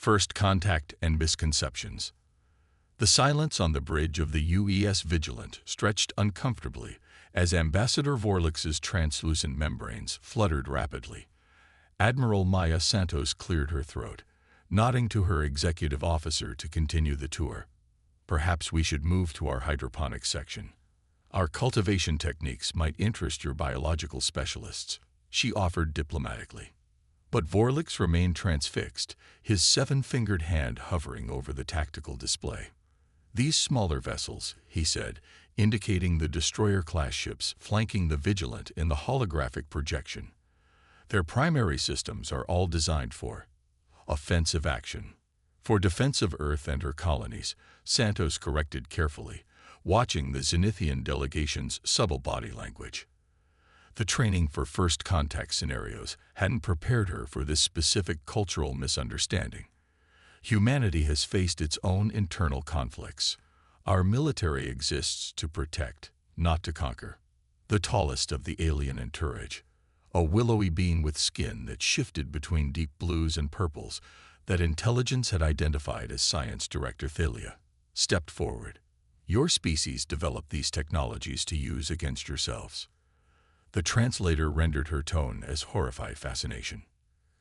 First Contact and Misconceptions. The silence on the bridge of the UES Vigilant stretched uncomfortably as Ambassador Vorlix's translucent membranes fluttered rapidly. Admiral Maya Santos cleared her throat, nodding to her executive officer to continue the tour. Perhaps we should move to our hydroponics section. Our cultivation techniques might interest your biological specialists, she offered diplomatically. But Vorlix remained transfixed, his seven-fingered hand hovering over the tactical display. These smaller vessels, he said, indicating the destroyer-class ships flanking the Vigilant in the holographic projection. Their primary systems are all designed for offensive action. For defense of Earth and her colonies, Santos corrected carefully, watching the Zenithian delegation's subtle body language. The training for first contact scenarios hadn't prepared her for this specific cultural misunderstanding. Humanity has faced its own internal conflicts. Our military exists to protect, not to conquer. The tallest of the alien entourage, a willowy being with skin that shifted between deep blues and purples that intelligence had identified as Science Director Thalia, stepped forward. Your species developed these technologies to use against yourselves. The translator rendered her tone as horrified fascination.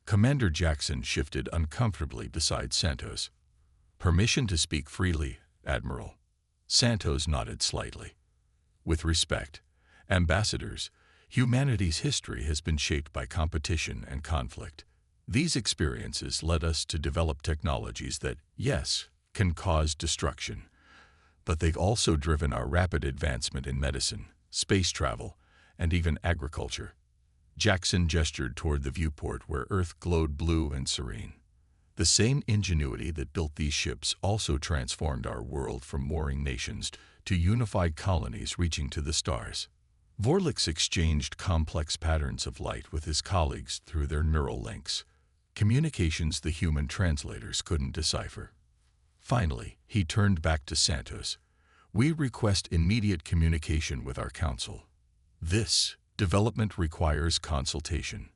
Commander Jackson shifted uncomfortably beside Santos. Permission to speak freely, Admiral. Santos nodded slightly. With respect, ambassadors, humanity's history has been shaped by competition and conflict. These experiences led us to develop technologies that, yes, can cause destruction, but they've also driven our rapid advancement in medicine, space travel, and even agriculture. Jackson gestured toward the viewport where Earth glowed blue and serene. The same ingenuity that built these ships also transformed our world from warring nations to unified colonies reaching to the stars. Vorlix exchanged complex patterns of light with his colleagues through their neural links, communications the human translators couldn't decipher. Finally, he turned back to Santos. We request immediate communication with our council. This development requires consultation.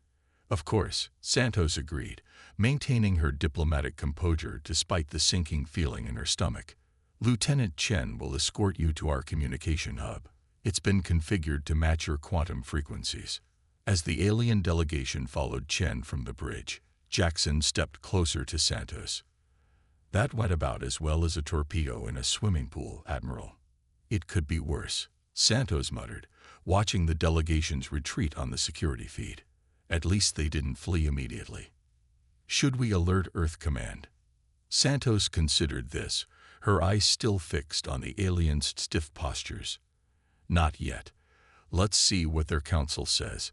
Of course, Santos agreed, maintaining her diplomatic composure despite the sinking feeling in her stomach. Lieutenant Chen will escort you to our communication hub. It's been configured to match your quantum frequencies. As the alien delegation followed Chen from the bridge, Jackson stepped closer to Santos. That went about as well as a torpedo in a swimming pool, Admiral. It could be worse, Santos muttered, watching the delegation's retreat on the security feed. At least they didn't flee immediately. Should we alert Earth Command? Santos considered this, her eyes still fixed on the aliens' stiff postures. Not yet. Let's see what their council says.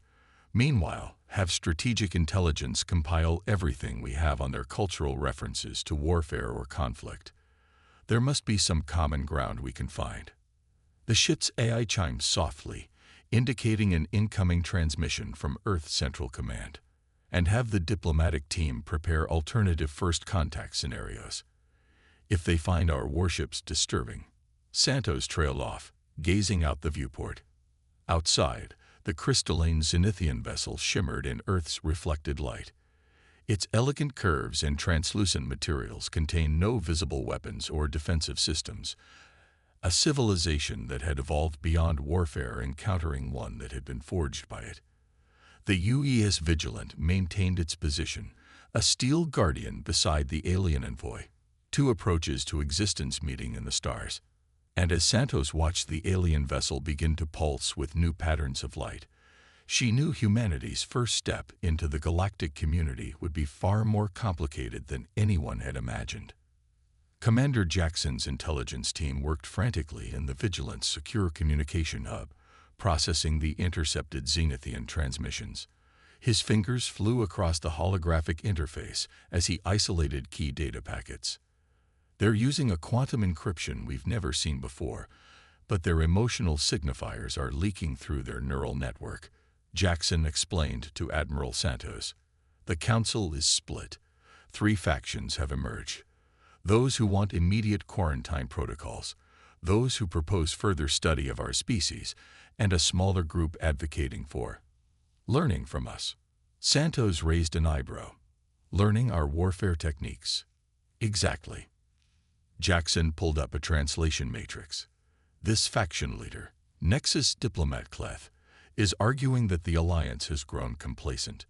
Meanwhile, have strategic intelligence compile everything we have on their cultural references to warfare or conflict. There must be some common ground we can find. The ship's AI chimed softly, indicating an incoming transmission from Earth Central Command, and have the diplomatic team prepare alternative first contact scenarios. If they find our warships disturbing, Santos trailed off, gazing out the viewport. Outside, the crystalline Zenithian vessel shimmered in Earth's reflected light. Its elegant curves and translucent materials contain no visible weapons or defensive systems, a civilization that had evolved beyond warfare encountering one that had been forged by it. The UES Vigilant maintained its position, a steel guardian beside the alien envoy, two approaches to existence meeting in the stars. And as Santos watched the alien vessel begin to pulse with new patterns of light, she knew humanity's first step into the galactic community would be far more complicated than anyone had imagined. Commander Jackson's intelligence team worked frantically in the Vigilant's secure communication hub, processing the intercepted Zenithian transmissions. His fingers flew across the holographic interface as he isolated key data packets. They're using a quantum encryption we've never seen before, but their emotional signifiers are leaking through their neural network, Jackson explained to Admiral Santos. The Council is split. 3 factions have emerged. Those who want immediate quarantine protocols, those who propose further study of our species, and a smaller group advocating for learning from us. Santos raised an eyebrow. Learning our warfare techniques. Exactly. Jackson pulled up a translation matrix. This faction leader, Nexus diplomat Cleth, is arguing that the Alliance has grown complacent.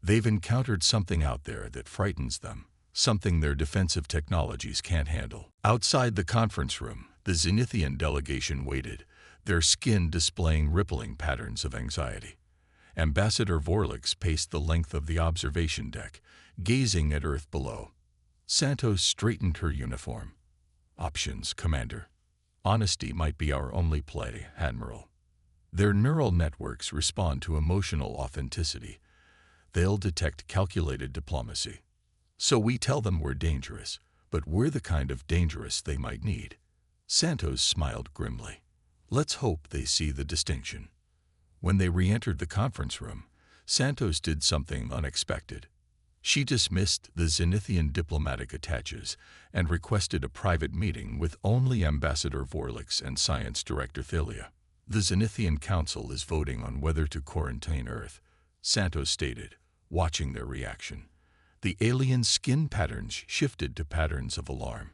They've encountered something out there that frightens them, something their defensive technologies can't handle. Outside the conference room, the Zenithian delegation waited, their skin displaying rippling patterns of anxiety. Ambassador Vorlix paced the length of the observation deck, gazing at Earth below. Santos straightened her uniform. Options, Commander. Honesty might be our only play, Admiral. Their neural networks respond to emotional authenticity. They'll detect calculated diplomacy. So we tell them we're dangerous, but we're the kind of dangerous they might need. Santos smiled grimly. Let's hope they see the distinction. When they re-entered the conference room, Santos did something unexpected. She dismissed the Zenithian diplomatic attaches and requested a private meeting with only Ambassador Vorlix and Science Director Thylia. The Zenithian Council is voting on whether to quarantine Earth, Santos stated, watching their reaction. The alien skin patterns shifted to patterns of alarm.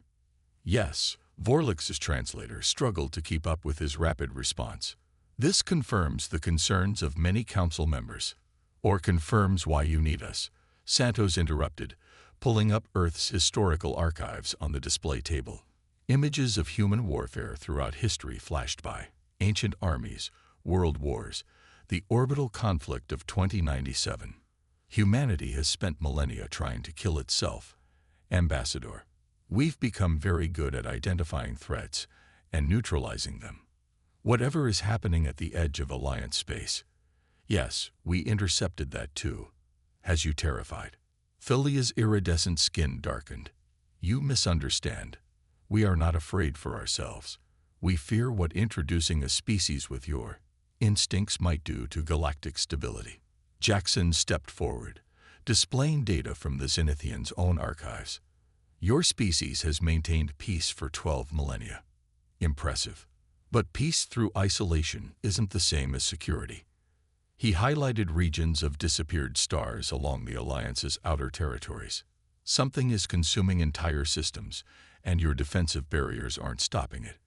Yes, Vorlix's translator struggled to keep up with his rapid response. This confirms the concerns of many council members. Or confirms why you need us, Santos interrupted, pulling up Earth's historical archives on the display table. Images of human warfare throughout history flashed by. Ancient armies, world wars, the orbital conflict of 2097. Humanity has spent millennia trying to kill itself. Ambassador, we've become very good at identifying threats and neutralizing them. Whatever is happening at the edge of Alliance space. Yes, we intercepted that too. Has you terrified? Thylia's iridescent skin darkened. You misunderstand. We are not afraid for ourselves. We fear what introducing a species with your instincts might do to galactic stability. Jackson stepped forward, displaying data from the Zenithians' own archives. Your species has maintained peace for 12 millennia. Impressive. But peace through isolation isn't the same as security. He highlighted regions of disappeared stars along the Alliance's outer territories. Something is consuming entire systems, and your defensive barriers aren't stopping it.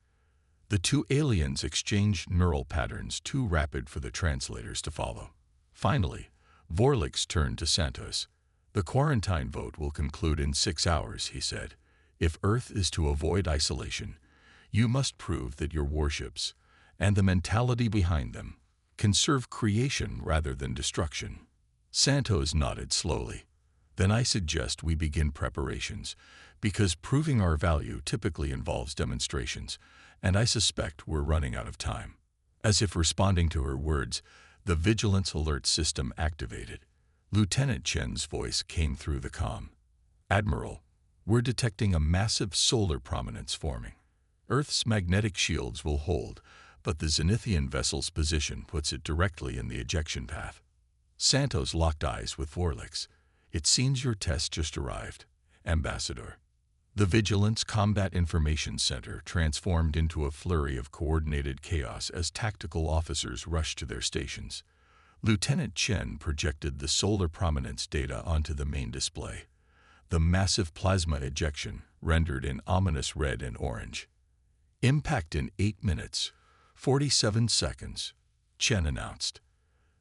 The two aliens exchanged neural patterns too rapid for the translators to follow. Finally, Vorlix turned to Santos. The quarantine vote will conclude in 6 hours, he said. If Earth is to avoid isolation, you must prove that your warships, and the mentality behind them, can serve creation rather than destruction. Santos nodded slowly. Then I suggest we begin preparations, because proving our value typically involves demonstrations, and I suspect we're running out of time. As if responding to her words, the Vigilance Alert System activated. Lieutenant Chen's voice came through the comm. Admiral, we're detecting a massive solar prominence forming. Earth's magnetic shields will hold, but the Zenithian vessel's position puts it directly in the ejection path. Santos locked eyes with Vorlix. It seems your test just arrived, Ambassador. The Vigilance Combat Information Center transformed into a flurry of coordinated chaos as tactical officers rushed to their stations. Lieutenant Chen projected the solar prominence data onto the main display. The massive plasma ejection rendered in ominous red and orange. Impact in 8 minutes, 47 seconds, Chen announced.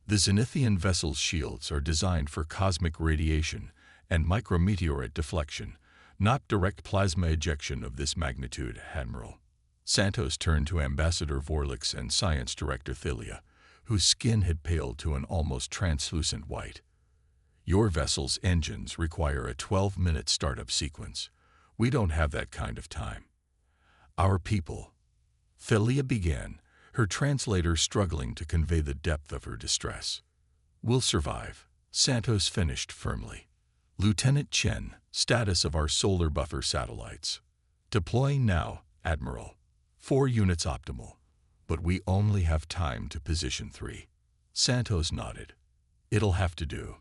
The Zenithian vessel's shields are designed for cosmic radiation and micrometeorite deflection, not direct plasma ejection of this magnitude, Admiral. Santos turned to Ambassador Vorlix and Science Director Thylia, whose skin had paled to an almost translucent white. Your vessel's engines require a 12-minute startup sequence. We don't have that kind of time. Our people. Thylia began, her translator struggling to convey the depth of her distress. We'll survive, Santos finished firmly. Lieutenant Chen, status of our solar buffer satellites. Deploying now, Admiral. 4 units optimal, but we only have time to position 3. Santos nodded. It'll have to do.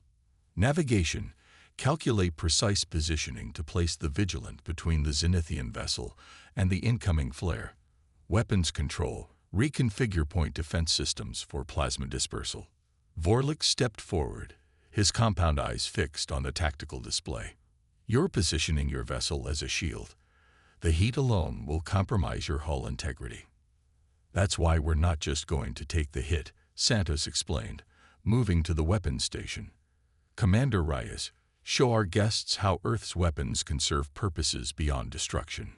Navigation, calculate precise positioning to place the Vigilant between the Zenithian vessel and the incoming flare. Weapons control, reconfigure point defense systems for plasma dispersal. Vorlix stepped forward, his compound eyes fixed on the tactical display. You're positioning your vessel as a shield. The heat alone will compromise your hull integrity. That's why we're not just going to take the hit, Santos explained, moving to the weapons station. Commander Reyes, show our guests how Earth's weapons can serve purposes beyond destruction.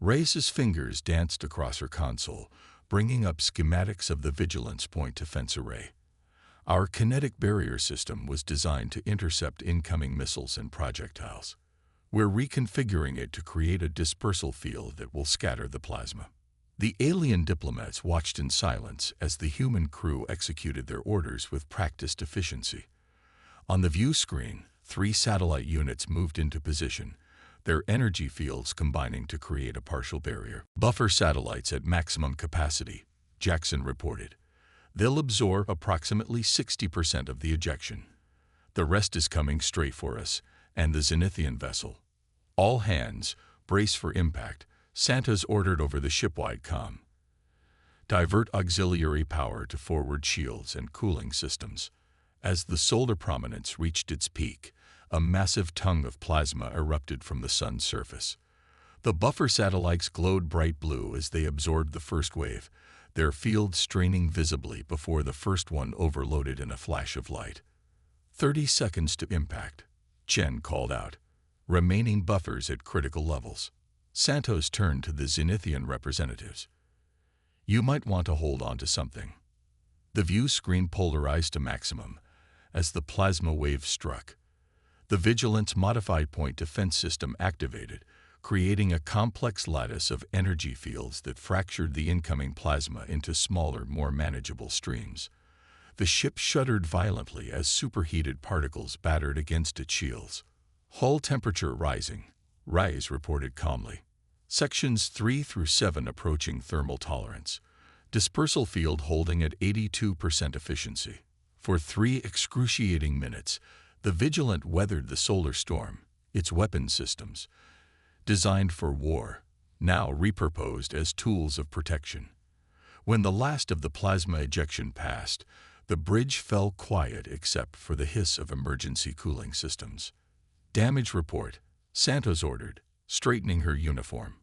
Reyes's fingers danced across her console, bringing up schematics of the Vigilance Point Defense Array. Our kinetic barrier system was designed to intercept incoming missiles and projectiles. We're reconfiguring it to create a dispersal field that will scatter the plasma. The alien diplomats watched in silence as the human crew executed their orders with practiced efficiency. On the view screen, 3 satellite units moved into position, their energy fields combining to create a partial barrier. Buffer satellites at maximum capacity, Jackson reported. They'll absorb approximately 60% of the ejection. The rest is coming straight for us, and the Zenithian vessel. All hands, brace for impact, Santos ordered over the shipwide comm. Divert auxiliary power to forward shields and cooling systems. As the solar prominence reached its peak, a massive tongue of plasma erupted from the sun's surface. The buffer satellites glowed bright blue as they absorbed the first wave, their fields straining visibly before the first one overloaded in a flash of light. 30 seconds to impact, Chen called out. Remaining buffers at critical levels. Santos turned to the Zenithian representatives. You might want to hold on to something. The view screen polarized to maximum as the plasma wave struck. The Vigilance Modified Point Defense System activated, creating a complex lattice of energy fields that fractured the incoming plasma into smaller, more manageable streams. The ship shuddered violently as superheated particles battered against its shields. Hull temperature rising, Reyes reported calmly. Sections 3 through 7 approaching thermal tolerance. Dispersal field holding at 82% efficiency. For 3 excruciating minutes, the Vigilant weathered the solar storm, its weapon systems, designed for war, now repurposed as tools of protection. When the last of the plasma ejection passed, the bridge fell quiet except for the hiss of emergency cooling systems. Damage report, Santos ordered, straightening her uniform.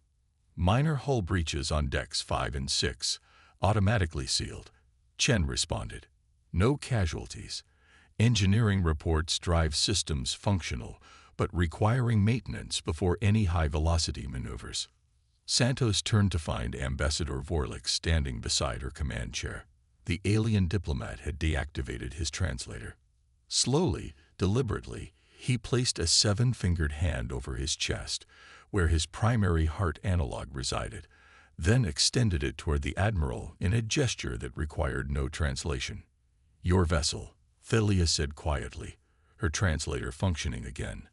Minor hull breaches on decks 5 and 6, automatically sealed. Chen responded. No casualties. Engineering reports drive systems functional, but requiring maintenance before any high-velocity maneuvers. Santos turned to find Ambassador Vorlix standing beside her command chair. The alien diplomat had deactivated his translator. Slowly, deliberately, he placed a 7-fingered hand over his chest, where his primary heart analog resided, then extended it toward the Admiral in a gesture that required no translation. Your vessel, Thelia said quietly, her translator functioning again,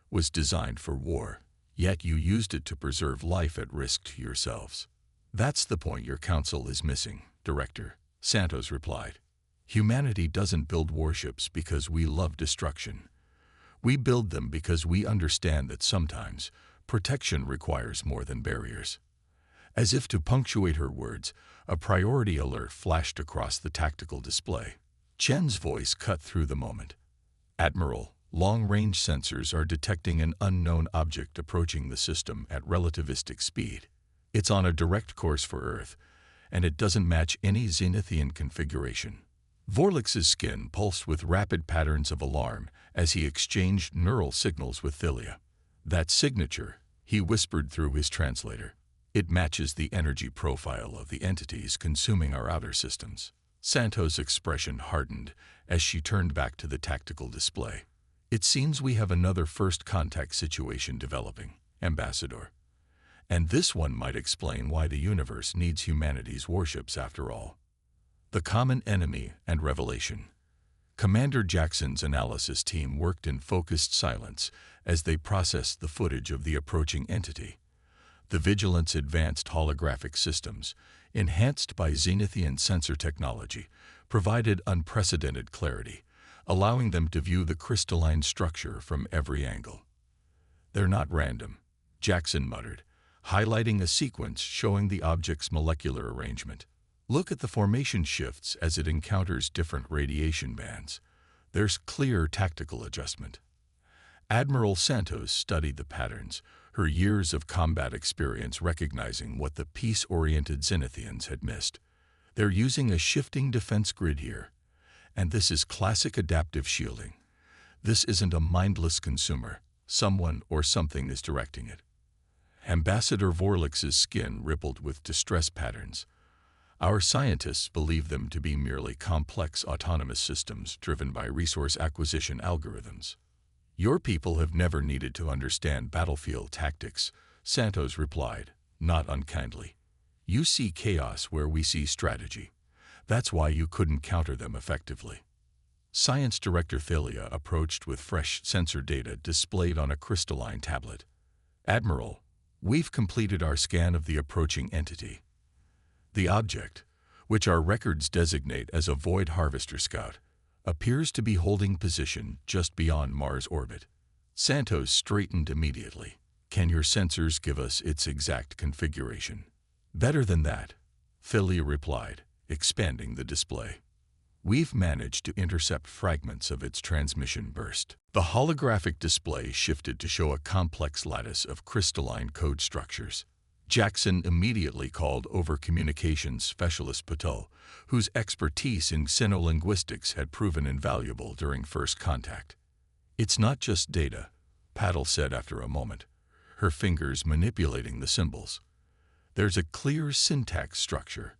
was designed for war, yet you used it to preserve life at risk to yourselves. That's the point your council is missing, Director, Santos replied. Humanity doesn't build warships because we love destruction. We build them because we understand that sometimes protection requires more than barriers. As if to punctuate her words, a priority alert flashed across the tactical display. Chen's voice cut through the moment. Admiral, long-range sensors are detecting an unknown object approaching the system at relativistic speed. It's on a direct course for Earth, and it doesn't match any Zenithian configuration. Vorlix's skin pulsed with rapid patterns of alarm as he exchanged neural signals with Thelia. That signature, he whispered through his translator. It matches the energy profile of the entities consuming our outer systems. Santos' expression hardened as she turned back to the tactical display. It seems we have another first contact situation developing, Ambassador. And this one might explain why the universe needs humanity's warships after all. The common enemy and revelation. Commander Jackson's analysis team worked in focused silence as they processed the footage of the approaching entity. The Vigilant's advanced holographic systems, enhanced by Zenithian sensor technology, provided unprecedented clarity, allowing them to view the crystalline structure from every angle. They're not random, Jackson muttered, highlighting a sequence showing the object's molecular arrangement. Look at the formation shifts as it encounters different radiation bands. There's clear tactical adjustment. Admiral Santos studied the patterns, her years of combat experience recognizing what the peace-oriented Zenithians had missed. They're using a shifting defense grid here, and this is classic adaptive shielding. This isn't a mindless consumer. Someone or something is directing it. Ambassador Vorlix's skin rippled with distress patterns. Our scientists believe them to be merely complex autonomous systems driven by resource acquisition algorithms. Your people have never needed to understand battlefield tactics, Santos replied, not unkindly. You see chaos where we see strategy. That's why you couldn't counter them effectively. Science Director Thalia approached with fresh sensor data displayed on a crystalline tablet. Admiral, we've completed our scan of the approaching entity. The object, which our records designate as a Void Harvester Scout, appears to be holding position just beyond Mars' orbit. Santos straightened immediately. Can your sensors give us its exact configuration? Better than that, Thalia replied, expanding the display. We've managed to intercept fragments of its transmission burst. The holographic display shifted to show a complex lattice of crystalline code structures. Jackson immediately called over communications specialist Patel, whose expertise in xenolinguistics had proven invaluable during first contact. It's not just data, Patel said after a moment, her fingers manipulating the symbols. There's a clear syntax structure.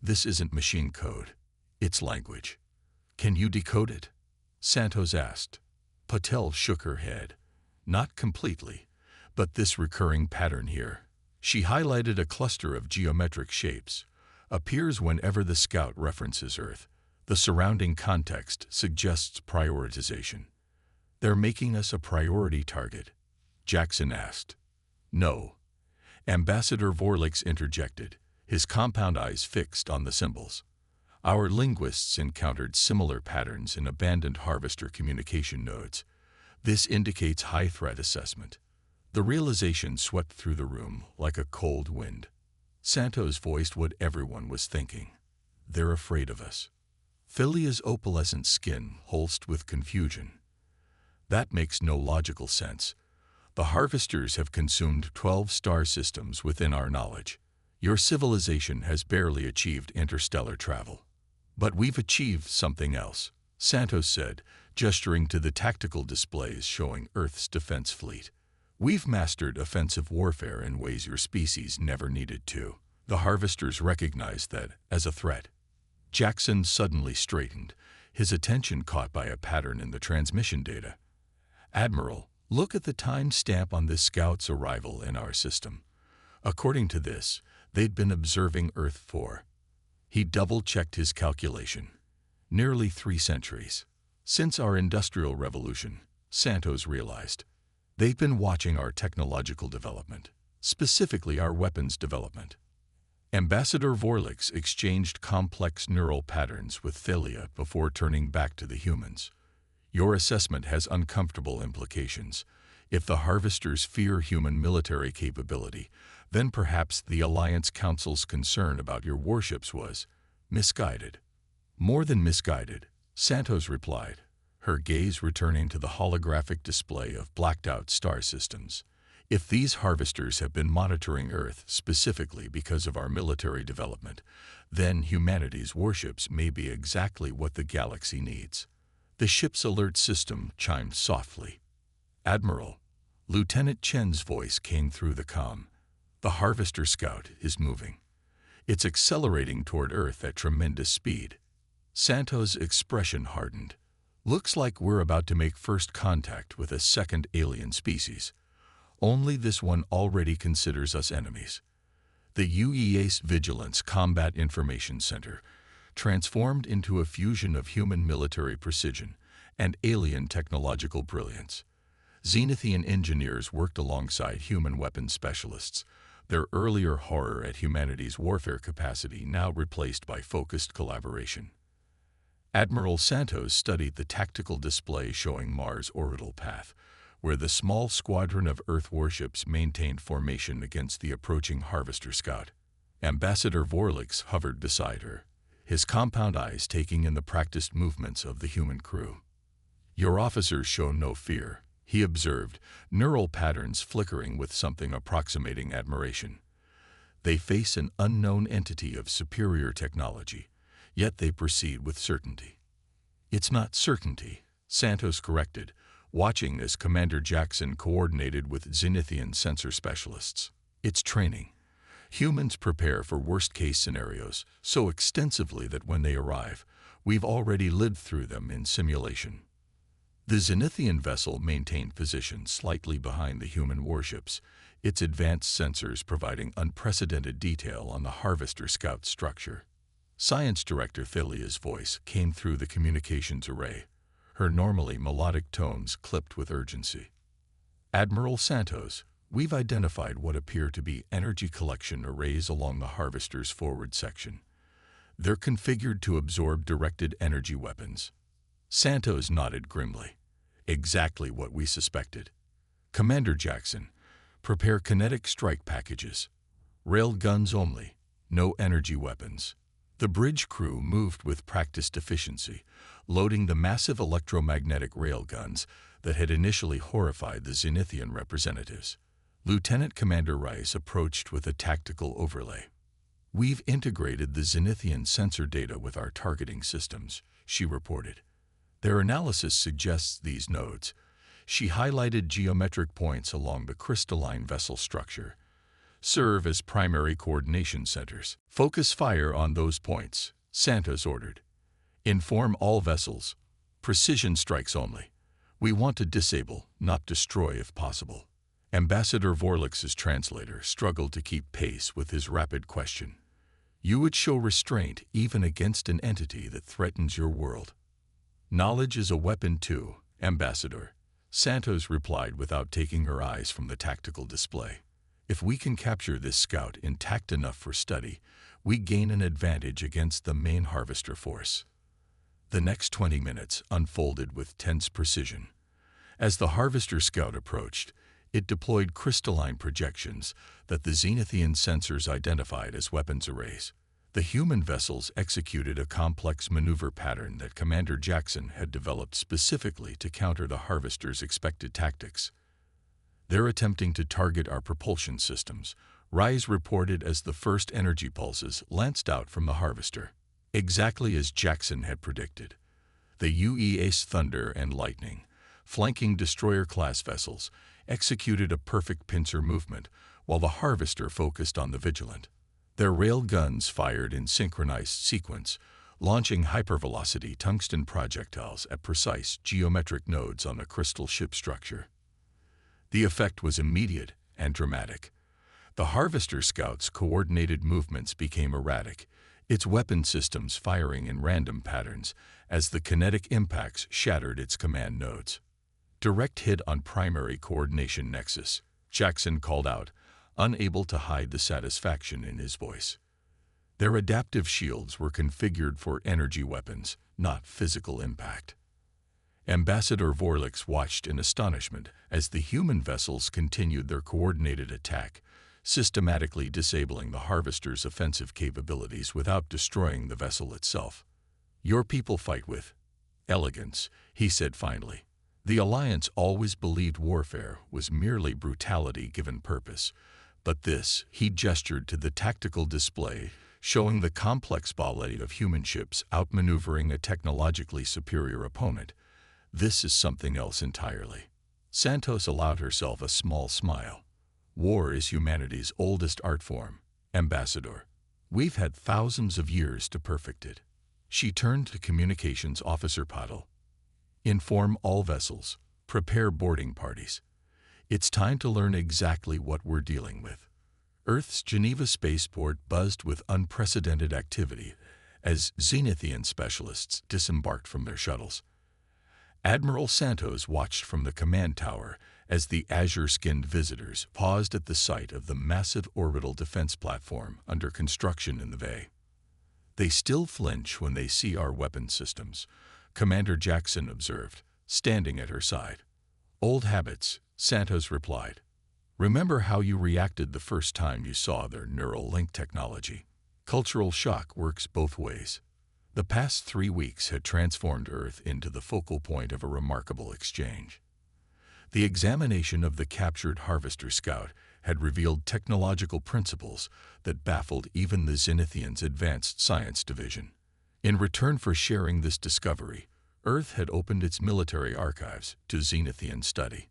This isn't machine code. It's language. Can you decode it? Santos asked. Patel shook her head. Not completely, but this recurring pattern here. She highlighted a cluster of geometric shapes. Appears whenever the scout references Earth. The surrounding context suggests prioritization. They're making us a priority target, Jackson asked. No. Ambassador Vorlix interjected, his compound eyes fixed on the symbols. Our linguists encountered similar patterns in abandoned harvester communication nodes. This indicates high threat assessment. The realization swept through the room like a cold wind. Santos voiced what everyone was thinking. They're afraid of us. Thalia's opalescent skin pulsed with confusion. That makes no logical sense. The harvesters have consumed 12 star systems within our knowledge. Your civilization has barely achieved interstellar travel. But we've achieved something else, Santos said, gesturing to the tactical displays showing Earth's defense fleet. We've mastered offensive warfare in ways your species never needed to. The harvesters recognized that as a threat. Jackson suddenly straightened, his attention caught by a pattern in the transmission data. Admiral, look at the time stamp on this scout's arrival in our system. According to this, they'd been observing Earth for. He double-checked his calculation. Nearly 3 centuries. Since our Industrial Revolution, Santos realized. They've been watching our technological development, specifically our weapons development. Ambassador Vorlix exchanged complex neural patterns with Thalia before turning back to the humans. Your assessment has uncomfortable implications. If the harvesters fear human military capability, then perhaps the Alliance Council's concern about your warships was misguided. More than misguided, Santos replied, her gaze returning to the holographic display of blacked-out star systems. If these harvesters have been monitoring Earth specifically because of our military development, then humanity's warships may be exactly what the galaxy needs. The ship's alert system chimed softly. Admiral, Lieutenant Chen's voice came through the comm. The Harvester Scout is moving. It's accelerating toward Earth at tremendous speed. Santos' expression hardened. Looks like we're about to make first contact with a second alien species. Only this one already considers us enemies. The UES Vigilance Combat Information Center, transformed into a fusion of human military precision and alien technological brilliance. Zenithian engineers worked alongside human weapons specialists, their earlier horror at humanity's warfare capacity now replaced by focused collaboration. Admiral Santos studied the tactical display showing Mars' orbital path, where the small squadron of Earth warships maintained formation against the approaching Harvester Scout. Ambassador Vorlix hovered beside her, his compound eyes taking in the practiced movements of the human crew. Your officers show no fear, he observed, neural patterns flickering with something approximating admiration. They face an unknown entity of superior technology, yet they proceed with certainty. It's not certainty, Santos corrected, watching as Commander Jackson coordinated with Zenithian sensor specialists. It's training. Humans prepare for worst-case scenarios so extensively that when they arrive, we've already lived through them in simulation. The Zenithian vessel maintained position slightly behind the human warships, its advanced sensors providing unprecedented detail on the Harvester Scout structure. Science Director Thalia's voice came through the communications array, her normally melodic tones clipped with urgency. Admiral Santos, we've identified what appear to be energy collection arrays along the Harvester's forward section. They're configured to absorb directed energy weapons. Santos nodded grimly. Exactly what we suspected. Commander Jackson, prepare kinetic strike packages. Rail guns only, no energy weapons. The bridge crew moved with practiced efficiency, loading the massive electromagnetic railguns that had initially horrified the Zenithian representatives. Lieutenant Commander Rice approached with a tactical overlay. We've integrated the Zenithian sensor data with our targeting systems, she reported. Their analysis suggests these nodes. She highlighted geometric points along the crystalline vessel structure. Serve as primary coordination centers. Focus fire on those points, Santos ordered. Inform all vessels. Precision strikes only. We want to disable, not destroy if possible. Ambassador Vorlix's translator struggled to keep pace with his rapid question. You would show restraint even against an entity that threatens your world. Knowledge is a weapon too, Ambassador, Santos replied without taking her eyes from the tactical display. If we can capture this scout intact enough for study, we gain an advantage against the main Harvester force. The next 20 minutes unfolded with tense precision. As the Harvester scout approached, it deployed crystalline projections that the Zenithian sensors identified as weapons arrays. The human vessels executed a complex maneuver pattern that Commander Jackson had developed specifically to counter the Harvester's expected tactics. They're attempting to target our propulsion systems, Rise reported as the first energy pulses lanced out from the Harvester. Exactly as Jackson had predicted. The UES Thunder and Lightning, flanking destroyer-class vessels, executed a perfect pincer movement, while the Harvester focused on the Vigilant. Their rail guns fired in synchronized sequence, launching hypervelocity tungsten projectiles at precise geometric nodes on the crystal ship structure. The effect was immediate and dramatic. The Harvester Scout's coordinated movements became erratic, its weapon systems firing in random patterns as the kinetic impacts shattered its command nodes. Direct hit on primary coordination nexus, Jackson called out, unable to hide the satisfaction in his voice. Their adaptive shields were configured for energy weapons, not physical impact. Ambassador Vorlix watched in astonishment as the human vessels continued their coordinated attack, systematically disabling the Harvester's offensive capabilities without destroying the vessel itself. Your people fight with elegance, he said finally. The Alliance always believed warfare was merely brutality given purpose, but this, he gestured to the tactical display, showing the complex ballet of human ships outmaneuvering a technologically superior opponent. This is something else entirely. Santos allowed herself a small smile. War is humanity's oldest art form, Ambassador. We've had thousands of years to perfect it. She turned to Communications Officer Paddle. Inform all vessels. Prepare boarding parties. It's time to learn exactly what we're dealing with. Earth's Geneva spaceport buzzed with unprecedented activity as Zenithian specialists disembarked from their shuttles. Admiral Santos watched from the command tower as the azure-skinned visitors paused at the sight of the massive orbital defense platform under construction in the bay. They still flinch when they see our weapon systems, Commander Jackson observed, standing at her side. Old habits, Santos replied. Remember how you reacted the first time you saw their neural link technology. Cultural shock works both ways. The past 3 weeks had transformed Earth into the focal point of a remarkable exchange. The examination of the captured Harvester Scout had revealed technological principles that baffled even the Zenithians' Advanced Science Division. In return for sharing this discovery, Earth had opened its military archives to Zenithian study.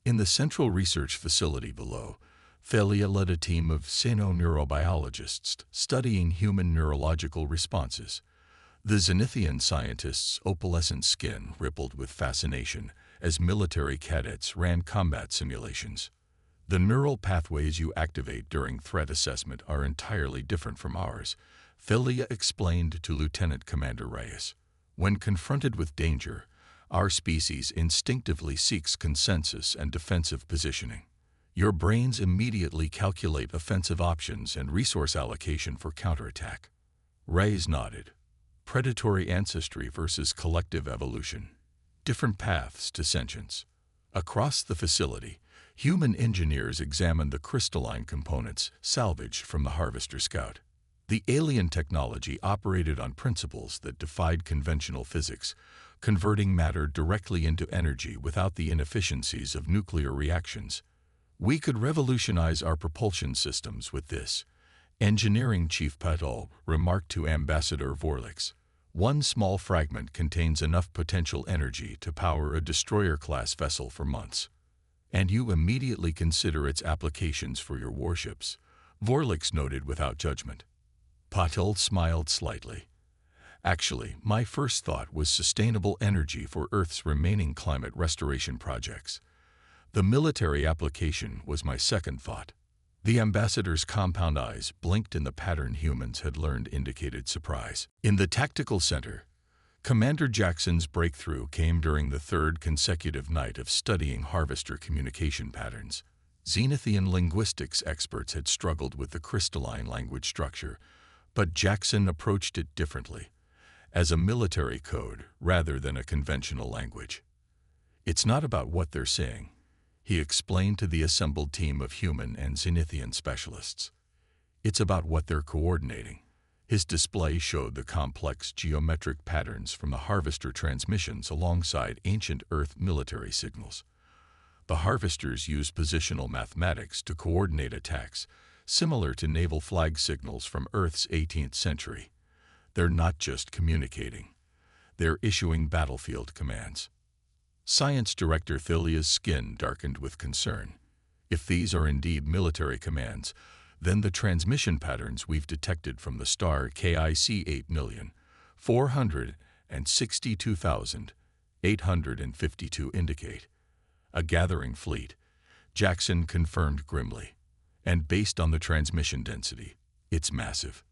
In the central research facility below, Thalia led a team of xenoneurobiologists studying human neurological responses. The Zenithian scientists' opalescent skin rippled with fascination as military cadets ran combat simulations. The neural pathways you activate during threat assessment are entirely different from ours, Thalia explained to Lieutenant Commander Reyes. When confronted with danger, our species instinctively seeks consensus and defensive positioning. Your brains immediately calculate offensive options and resource allocation for counterattack. Reyes nodded. Predatory ancestry versus collective evolution. Different paths to sentience. Across the facility, human engineers examined the crystalline components salvaged from the Harvester Scout. The alien technology operated on principles that defied conventional physics, converting matter directly into energy without the inefficiencies of nuclear reactions. We could revolutionize our propulsion systems with this, Engineering Chief Patel remarked to Ambassador Vorlix. One small fragment contains enough potential energy to power a destroyer-class vessel for months. And you immediately consider its applications for your warships, Vorlix noted without judgment. Patel smiled slightly. Actually, my first thought was sustainable energy for Earth's remaining climate restoration projects. The military application was my second thought. The ambassador's compound eyes blinked in the pattern humans had learned indicated surprise. In the tactical center, Commander Jackson's breakthrough came during the third consecutive night of studying Harvester communication patterns. Zenithian linguistics experts had struggled with the crystalline language structure, but Jackson approached it differently, as a military code rather than a conventional language. It's not about what they're saying, he explained to the assembled team of human and Zenithian specialists. It's about what they're coordinating. His display showed the complex geometric patterns from the Harvester transmissions alongside ancient Earth military signals. The Harvesters use positional mathematics to coordinate attacks, similar to naval flag signals from Earth's 18th century. They're not just communicating. They're issuing battlefield commands. Science Director Thalia's skin darkened with concern. If these are indeed military commands, then the transmission patterns we've detected from the star KIC 8,462,852 indicate a gathering fleet, Jackson confirmed grimly. And based on the transmission density, it's massive.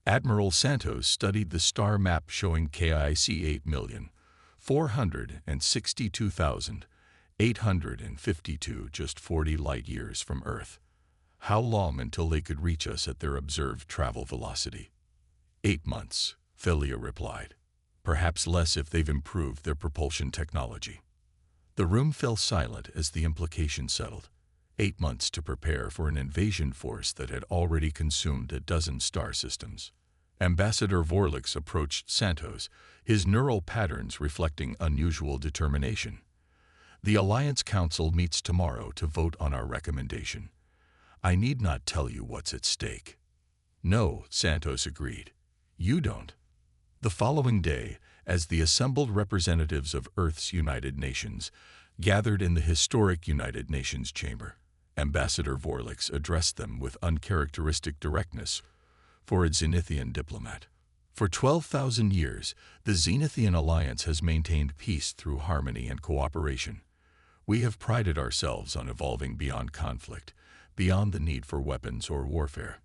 Admiral Santos studied the star map showing KIC 8,462,852 just 40 light-years from Earth. How long until they could reach us at their observed travel velocity? 8 months, Thalia replied. Perhaps less if they've improved their propulsion technology. The room fell silent as the implication settled. 8 months to prepare for an invasion force that had already consumed a dozen star systems. Ambassador Vorlix approached Santos, his neural patterns reflecting unusual determination. The Alliance Council meets tomorrow to vote on our recommendation. I need not tell you what's at stake. No, Santos agreed. You don't. The following day, as the assembled representatives of Earth's United Nations gathered in the historic United Nations chamber, Ambassador Vorlix addressed them with uncharacteristic directness for a Zenithian diplomat. For 12,000 years, the Zenithian Alliance has maintained peace through harmony and cooperation. We have prided ourselves on evolving beyond conflict, beyond the need for weapons or warfare.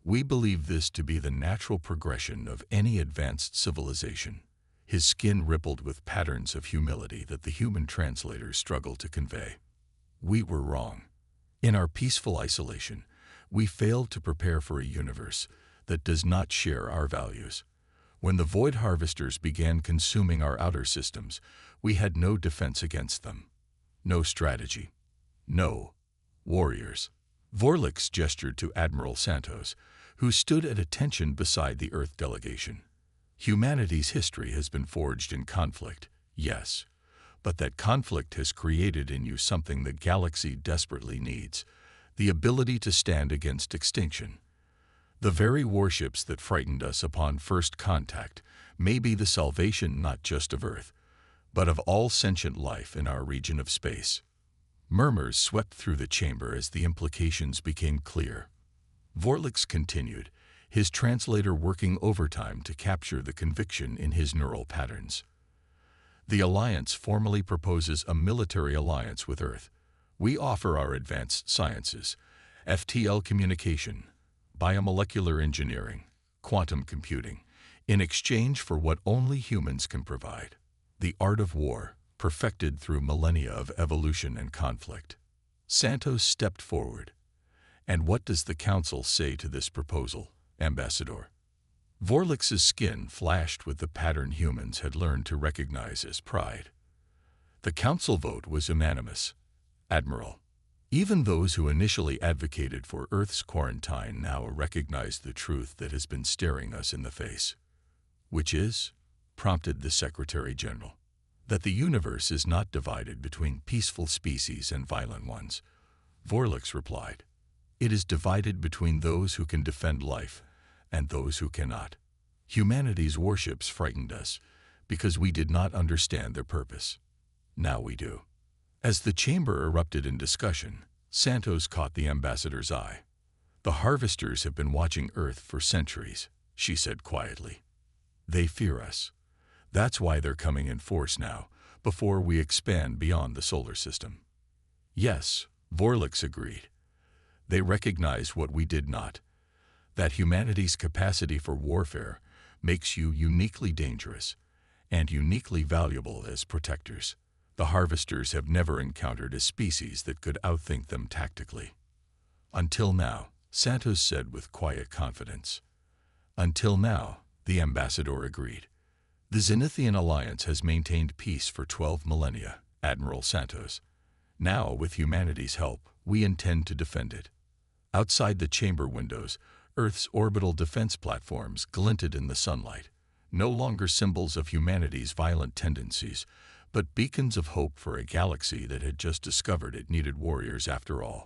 We believe this to be the natural progression of any advanced civilization. His skin rippled with patterns of humility that the human translators struggle to convey. We were wrong. In our peaceful isolation, we failed to prepare for a universe that does not share our values. When the Void Harvesters began consuming our outer systems, we had no defense against them. No strategy. No warriors. Vorlix gestured to Admiral Santos, who stood at attention beside the Earth delegation. Humanity's history has been forged in conflict, yes, but that conflict has created in you something the galaxy desperately needs: the ability to stand against extinction. The very warships that frightened us upon first contact may be the salvation not just of Earth, but of all sentient life in our region of space. Murmurs swept through the chamber as the implications became clear. Vorlix continued, his translator working overtime to capture the conviction in his neural patterns. The Alliance formally proposes a military alliance with Earth. We offer our advanced sciences, FTL communication, biomolecular engineering, quantum computing, in exchange for what only humans can provide: the art of war, perfected through millennia of evolution and conflict. Santos stepped forward. And what does the Council say to this proposal, Ambassador? Vorlix's skin flashed with the pattern humans had learned to recognize as pride. The Council vote was unanimous. Admiral, even those who initially advocated for Earth's quarantine now recognize the truth that has been staring us in the face. Which is, prompted the Secretary General, that the universe is not divided between peaceful species and violent ones. Vorlix replied, it is divided between those who can defend life and those who cannot. Humanity's warships frightened us because we did not understand their purpose. Now we do. As the chamber erupted in discussion, Santos caught the ambassador's eye. The harvesters have been watching Earth for centuries, she said quietly. They fear us. That's why they're coming in force now, before we expand beyond the solar system. Yes, Vorlix agreed. They recognize what we did not: that humanity's capacity for warfare makes you uniquely dangerous and uniquely valuable as protectors. The harvesters have never encountered a species that could outthink them tactically. Until now, Santos said with quiet confidence. Until now, the ambassador agreed. The Zenithian Alliance has maintained peace for 12 millennia, Admiral Santos. Now, with humanity's help, we intend to defend it. Outside the chamber windows, Earth's orbital defense platforms glinted in the sunlight, no longer symbols of humanity's violent tendencies, but beacons of hope for a galaxy that had just discovered it needed warriors after all.